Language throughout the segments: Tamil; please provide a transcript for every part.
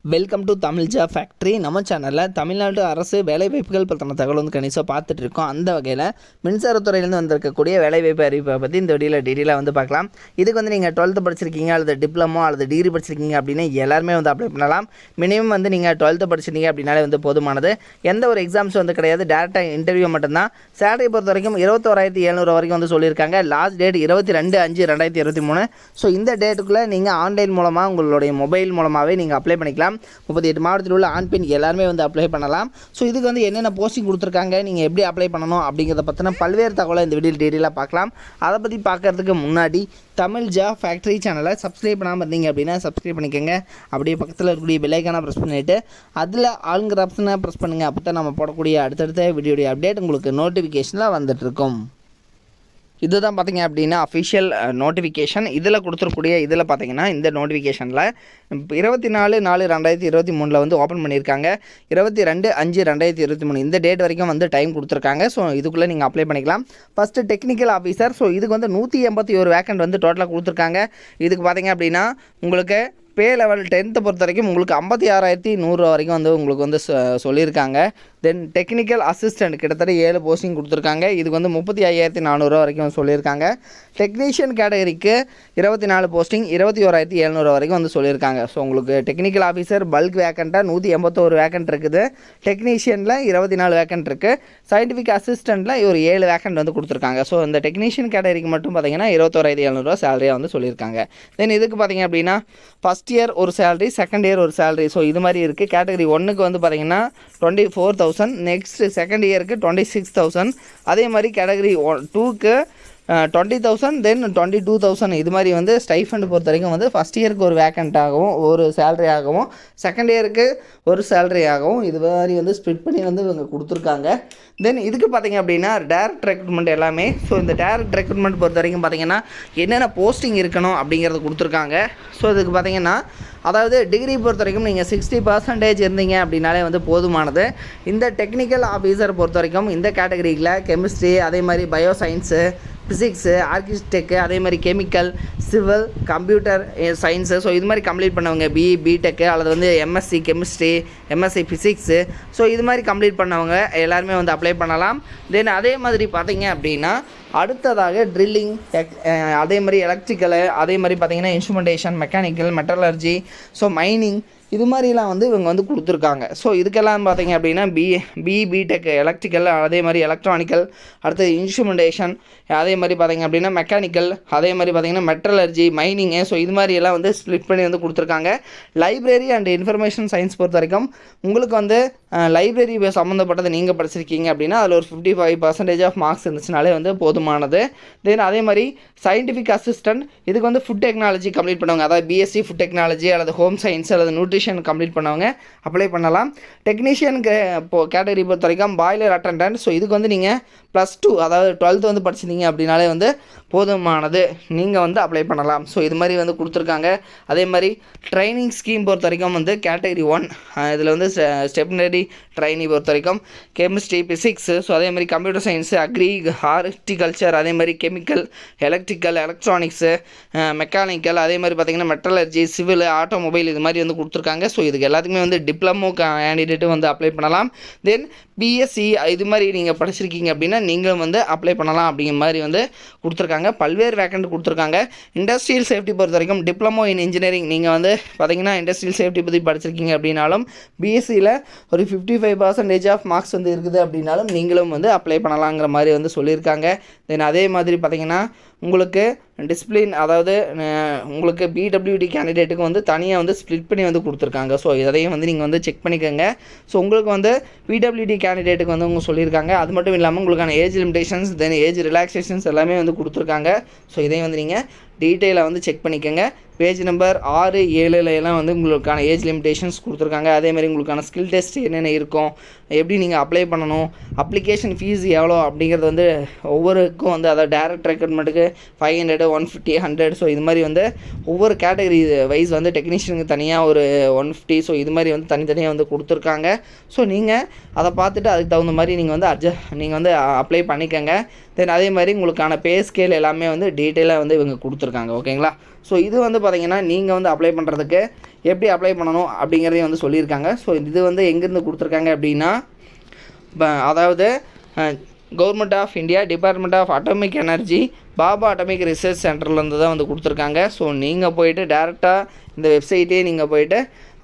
Welcome to Tamil job factory. நம்ம சேனலில் தமிழ்நாடு அரசு வேலைவாய்ப்புகள் பற்றின தகவல் வந்து கணிசமாக பார்த்துட்டு இருக்கோம். அந்த வகையில் மின்சாரத்துறையிலேருந்து வந்திருக்கக்கூடிய வேலைவாய்ப்பு அறிவிப்பை பற்றி இந்த வீடியோவில் டீட்டெயிலாக வந்து பார்க்கலாம். இதுக்கு வந்து நீங்கள் 12th படிச்சிருக்கீங்க அல்லது டிப்ளமோ அல்லது டிகிரி படிச்சிருக்கீங்க அப்படின்னு எல்லாருமே வந்து அப்ளை பண்ணலாம். மினிமம் வந்து நீங்கள் 12th படிச்சிருந்தீங்க அப்படின்னாலே வந்து போதுமானது. எந்த ஒரு எக்ஸாம்ஸ் வந்து கிடையாது, டேரெக்டாக இன்டர்வியூ மட்டும்தான். சேலரி பொறுத்த வரைக்கும் 21,700 வரைக்கும் வந்து சொல்லியிருக்காங்க. Last date 22/5/2023. ஸோ இந்த டேட்டுக்குள்ளே நீங்கள் ஆன்லைன் மூலமாக உங்களுடைய மொபைல் மூலமாகவே நீங்கள் அப்ளை பண்ணிக்கலாம். 38 மாவட்டத்தில் உள்ள ஆண் பெண் எல்லாருமே வந்து அப்ளை பண்ணலாம். ஸோ இதுக்கு வந்து என்னென்ன போஸ்டிங் கொடுத்துருக்காங்க, நீங்கள் எப்படி அப்ளை பண்ணணும் அப்படிங்கிறத பற்றின பல்வேறு தகவலை இந்த வீடியோ டீட்டெயிலாக பார்க்கலாம். அதை பற்றி பார்க்குறதுக்கு முன்னாடி தமிழ் ஜாப் ஃபேக்ட்ரி சேனலை சப்ஸ்கிரைப் பண்ணாமல் இருந்தீங்க அப்படின்னா சப்ஸ்கிரைப் பண்ணிக்கோங்க. அப்படியே பக்கத்தில் இருக்கக்கூடிய பெல் ஐக்கானை ப்ரெஸ் பண்ணிவிட்டு அதில் ஆளுங்கிற ஆப்ஷனை ப்ரெஸ் பண்ணுங்கள். அப்போ தான் நம்ம போடக்கூடிய அடுத்தடுத்த வீடியோடைய அப்டேட் உங்களுக்கு நோட்டிஃபிகேஷனில் வந்துட்டுருக்கும். இதுதான் பார்த்தீங்க அப்படின்னா அஃபிஷியல் நோட்டிஃபிகேஷன். இதில் கொடுத்துருக்கூடிய இதில் பார்த்தீங்கன்னா இந்த நோட்டிஃபிகேஷனில் 24/4/2023 வந்து ஓப்பன் பண்ணியிருக்காங்க. 22/5/2023 இந்த டேட் வரைக்கும் வந்து டைம் கொடுத்துருக்காங்க. ஸோ இதுக்குள்ளே நீங்கள் அப்ளை பண்ணிக்கலாம். First technical officer. ஸோ இதுக்கு வந்து 181 வேக்கண்ட் வந்து டோட்டலாக கொடுத்துருக்காங்க. இதுக்கு பார்த்தீங்க அப்படின்னா உங்களுக்கு பே லெவல் 10th பொறுத்த வரைக்கும் உங்களுக்கு 56,100 வரைக்கும் வந்து உங்களுக்கு வந்து சொல்லியிருக்காங்க. தென் டெக்னிக்கல் அசிஸ்டண்ட் கிட்டத்தட்ட 7 போஸ்டிங் கொடுத்துருக்காங்க. இதுக்கு வந்து 35,400 வரைக்கும் சொல்லியிருக்காங்க. டெக்னீஷியன் கேட்டகரிக்கு 24 போஸ்டிங் 21,700 வரைக்கும் வந்து சொல்லியிருக்காங்க. ஸோ உங்களுக்கு டெக்னிக்கல் ஆஃபீஸர் பல்க் வேக்கண்ட்டாக 181 வேக்கண்ட் இருக்குது. டெக்னீஷியனில் 24 வேக்கண்ட் இருக்குது. சயின்டிஃபிக் அசிஸ்டண்ட்டில் ஒரு 7 வேக்கண்ட் வந்து கொடுத்துருக்காங்க. ஸோ இந்த டெக்னீஷியன் கேட்டகரிக்கு மட்டும் பார்த்தீங்கன்னா 21,700 சேலரியாக வந்து சொல்லியிருக்காங்க. தென் இதுக்கு பார்த்தீங்க அப்படின்னா ஃபஸ்ட் இயர் ஒரு சேலரி, செகண்ட் இயர் ஒரு சேலரி. ஸோ இது மாதிரி இருக்குது. கேட்டகரி 1க்கு வந்து பார்த்தீங்கன்னா 24,000, நெக்ஸ்ட் செகண்ட் இயருக்கு 26,000. அதே மாதிரி கேட்டகரி 2க்கு 20,000, தென் 22,000. இது மாதிரி வந்து ஸ்டைஃபண்ட் பொறுத்த வரைக்கும் வந்து ஃபஸ்ட் இயருக்கு ஒரு வேக்கண்ட்டாகவும் ஒரு சேலரி ஆகவும், செகண்ட் இயருக்கு ஒரு சேலரி ஆகவும் இது மாதிரி வந்து ஸ்ப்ளிட் பண்ணி வந்து இவங்க கொடுத்துருக்காங்க. தென் இதுக்கு பார்த்தீங்க அப்படின்னா டேரக்ட் ரெக்ரூட்மெண்ட் எல்லாமே. ஸோ இந்த டேரக்ட் ரெக்ரூட்மெண்ட் பொறுத்த வரைக்கும் பார்த்தீங்கன்னா என்னென்ன போஸ்டிங் இருக்கணும் அப்படிங்கிறது கொடுத்துருக்காங்க. ஸோ இதுக்கு பார்த்தீங்கன்னா அதாவது டிகிரி பொறுத்த வரைக்கும் நீங்கள் 60% இருந்தீங்க அப்படின்னாலே வந்து போதுமானது. இந்த டெக்னிக்கல் ஆஃபீஸர் பொறுத்த வரைக்கும் இந்த கேட்டகரியில் கெமிஸ்ட்ரி, அதே மாதிரி பயோ சயின்ஸு, ஃபிசிக்ஸு, ஆர்கிடெக்டு, அதே மாதிரி chemical, civil, computer science. So இது மாதிரி கம்ப்ளீட் பண்ணவங்க பிஇ, பிடெக்கு அல்லது வந்து MSc chemistry, MSc physics. So இது மாதிரி கம்ப்ளீட் பண்ணவங்க எல்லாருமே வந்து அப்ளை பண்ணலாம். தென் அதே மாதிரி பார்த்தீங்க அப்படின்னா அடுத்ததாக ட்ரில்லிங், அதே மாதிரி எலக்ட்ரிக்கலு, அதே மாதிரி பார்த்திங்கன்னா instrumentation, mechanical, metallurgy, so mining, இது மாதிரிலாம் வந்து இவங்க வந்து கொடுத்துருக்காங்க. ஸோ இதுக்கெல்லாம் பார்த்தீங்க அப்படின்னா பிடெக் எலக்ட்ரிக்கல், அதே மாதிரி எலக்ட்ரானிக்கல், அடுத்தது இன்ஸ்ட்ருமெண்டேஷன், அதே மாதிரி பார்த்திங்க அப்படின்னா மெக்கானிக்கல், அதே மாதிரி பார்த்திங்கன்னா மெட்டலர்ஜி, மைனிங்கு. ஸோ இது மாதிரி எல்லாம் வந்து ஸ்ப்ளிட் பண்ணி வந்து கொடுத்துருக்காங்க. லைப்ரரி அண்ட் இன்ஃபர்மேஷன் சயின்ஸ் பொறுத்த வரைக்கும் உங்களுக்கு வந்து லைப்ரரி சம்மந்தப்பட்டது நீங்கள் படிச்சிருக்கீங்க அப்படின்னா அதில் ஒரு 55% ஆஃப் மார்க்ஸ் இருந்துச்சுனாலே வந்து போதுமானது. தென் அதே மாதிரி சயின்டிஃபிக் அசிஸ்டன்ட், இதுக்கு வந்து ஃபுட் டெக்னாலஜி கம்ப்ளீட் பண்ணுவாங்க. அதாவது பிஎஸ்சி ஃபுட் டெக்னாலஜி அல்லது ஹோம் சயின்ஸ் அல்லது நியூட்ரிஷன் கம்ப்ளீட் பண்ணவங்க அப்ளை பண்ணலாம். டெக்னீஷியன் கேட்டகரி பொறுத்த வரைக்கும் பாய்லர் அட்டெண்டன்ட். ஸோ இதுக்கு வந்து நீங்கள் +2 அதாவது 12th வந்து படிச்சிருந்தீங்க அப்படின்னாலே வந்து போதுமானது, நீங்கள் வந்து அப்ளை பண்ணலாம். ஸோ இது மாதிரி வந்து கொடுத்துருக்காங்க. அதே மாதிரி ட்ரைனிங் ஸ்கீம் பொறுத்த வரைக்கும் வந்து கேட்டகரி 1 இதில் வந்து ஸ்டெப்னரி ட்ரைனி பொறுத்த வரைக்கும் கெமிஸ்ட்ரி, ஃபிசிக்ஸு, ஸோ அதே மாதிரி கம்ப்யூட்டர் சயின்ஸு, அக்ரி, ஹார்டிகல்ச்சர், அதே மாதிரி கெமிக்கல், எலக்ட்ரிக்கல், எலக்ட்ரானிக்ஸு, மெக்கானிக்கல், அதே மாதிரி பார்த்திங்கன்னா மெட்டலர்ஜி, சிவில், ஆட்டோமொபைல், இது மாதிரி வந்து கொடுத்துருக்காங்க. ஸோ இதுக்கு எல்லாத்துக்குமே வந்து டிப்ளமோ கேண்டிடேட்டு வந்து அப்ளை பண்ணலாம். தென் பிஎஸ்சி இது மாதிரி நீங்கள் படிச்சிருக்கீங்க அப்படின்னா நீங்களும் வந்து அப்ளை பண்ணலாம் அப்படிங்கிற மாதிரி வந்து கொடுத்துருக்காங்க. பல்வேறு வேக்கண்ட் கொடுத்துருக்காங்க. இண்டஸ்ட்ரியல் சேஃப்டி பொறுத்த வரைக்கும் டிப்ளமோ இன் இன்ஜினியரிங், நீங்கள் வந்து பார்த்திங்கன்னா இண்டஸ்ட்ரியல் சேஃப்டி பற்றி படிச்சிருக்கீங்க அப்படின்னாலும் பிஎஸ்சியில் ஒரு 55% ஆஃப் மார்க்ஸ் வந்து இருக்குது அப்படின்னாலும் நீங்களும் வந்து அப்ளை பண்ணலாங்கிற மாதிரி வந்து சொல்லியிருக்காங்க. தென் அதே மாதிரி பார்த்திங்கன்னா உங்களுக்கு டிசிப்ளின், அதாவது உங்களுக்கு பிடபிள்யூடி கேண்டிடேட்டுக்கு வந்து தனியாக வந்து ஸ்ப்ளிட் பண்ணி வந்து கொடுத்துருக்காங்க. ஸோ இதையும் வந்து நீங்கள் வந்து செக் பண்ணிக்கோங்க. ஸோ உங்களுக்கு வந்து பிடபிள்யூடி கேண்டிடேட்டுக்கு வந்து அவங்க சொல்லியிருக்காங்க. அது மட்டும் இல்லாமல் உங்களுக்கான ஏஜ் லிமிடேஷன்ஸ், தென் ஏஜ் ரிலாக்ஸேஷன்ஸ் எல்லாமே வந்து கொடுத்துருக்காங்க. ஸோ இதையும் வந்து நீங்கள் டீட்டெயிலாக வந்து செக் பண்ணிக்கோங்க. பேஜ் நம்பர் 6, 7 எல்லாம் வந்து உங்களுக்கான ஏஜ் லிமிடேஷன்ஸ் கொடுத்துருக்காங்க. அதேமாதிரி உங்களுக்கான ஸ்கில் டெஸ்ட் என்னென்ன இருக்கும், எப்படி நீங்கள் அப்ளை பண்ணணும், அப்ளிகேஷன் ஃபீஸ் எவ்வளோ அப்படிங்கிறது வந்து ஒவ்வொருக்கும் வந்து அதாவது டேரக்ட் ரெக்ரூட்மெண்ட்டுக்கு 500 150 100. ஸோ இது மாதிரி வந்து ஒவ்வொரு கேட்டகரி வைஸ் வந்து டெக்னீஷியனுக்கு தனியாக ஒரு 150. ஸோ இது மாதிரி வந்து தனித்தனியாக வந்து கொடுத்துருக்காங்க. ஸோ நீங்கள் அதை பார்த்துட்டு அதுக்கு தகுந்த மாதிரி நீங்கள் வந்து நீங்கள் வந்து அப்ளை பண்ணிக்கோங்க. தென் அதே மாதிரி உங்களுக்கான பே ஸ்கேல் எல்லாமே வந்து டீட்டெயிலாக வந்து இவங்க கொடுத்துருக்காங்க. ஓகேங்களா? ஸோ இது வந்து பார்த்திங்கன்னா நீங்கள் வந்து அப்ளை பண்ணுறதுக்கு எப்படி அப்ளை பண்ணணும் அப்படிங்கிறதையும் வந்து சொல்லியிருக்காங்க. ஸோ இது வந்து எங்கேருந்து கொடுத்துருக்காங்க அப்படின்னா, அதாவது government of India, department of atomic energy, Bhabha atomic research சென்டர்லேருந்து தான் வந்து கொடுத்துருக்காங்க. ஸோ நீங்கள் போயிட்டு டேரெக்டாக இந்த வெப்சைட்டே நீங்கள் போயிட்டு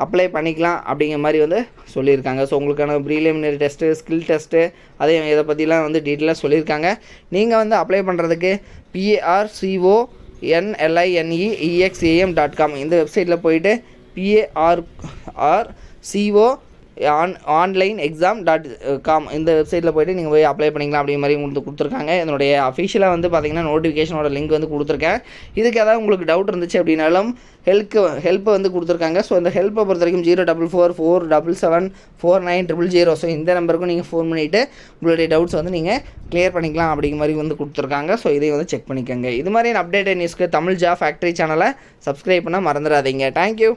அப்ளை பண்ணிக்கலாம் அப்படிங்கிற மாதிரி வந்து சொல்லியிருக்காங்க. ஸோ உங்களுக்கான ப்ரீலிமினரி டெஸ்ட்டு, ஸ்கில் டெஸ்ட்டு, அதே இதை பற்றிலாம் வந்து டீட்டெயிலாக சொல்லியிருக்காங்க. நீங்கள் வந்து அப்ளை பண்ணுறதுக்கு parcolinexam.com இந்த வெப்சைட்டில் போயிட்டு parcolinexam.com இந்த வெப்சைட்டில் போய்ட்டு நீங்கள் போய் அப்ளை பண்ணிக்கலாம் அப்படிங்கிற மாதிரி உங்களுக்கு கொடுத்துருக்காங்க. என்னுடைய அஃபிஷியலாக வந்து பார்த்திங்கன்னா நோட்டிஃபிகேஷனோட லிங்க் வந்து கொடுத்துருக்கேன். இதுக்கு ஏதாவது உங்களுக்கு டவுட் இருந்துச்சு அப்படின்னாலும் ஹெல்ப் வந்து கொடுத்துருக்காங்க. ஸோ அந்த ஹெல்ப்பை பொறுத்த வரைக்கும் 04447749000. ஸோ இந்த நம்பருக்கும் நீங்கள் ஃபோன் பண்ணிவிட்டு உங்களுடைய டவுட்ஸ் வந்து நீங்கள் கிளியர் பண்ணிக்கலாம் அப்படிங்கிற மாதிரி வந்து கொடுத்துருக்காங்க. ஸோ இதையும் வந்து செக் பண்ணிக்கோங்க. இது மாதிரியான அப்டேட்டட் நியூஸ்க்கு தமிழ் ஜாப் ஃபேக்ட்ரி சேனலை சப்ஸ்கிரைப் பண்ண மறந்துடாதீங்க. தேங்க்யூ.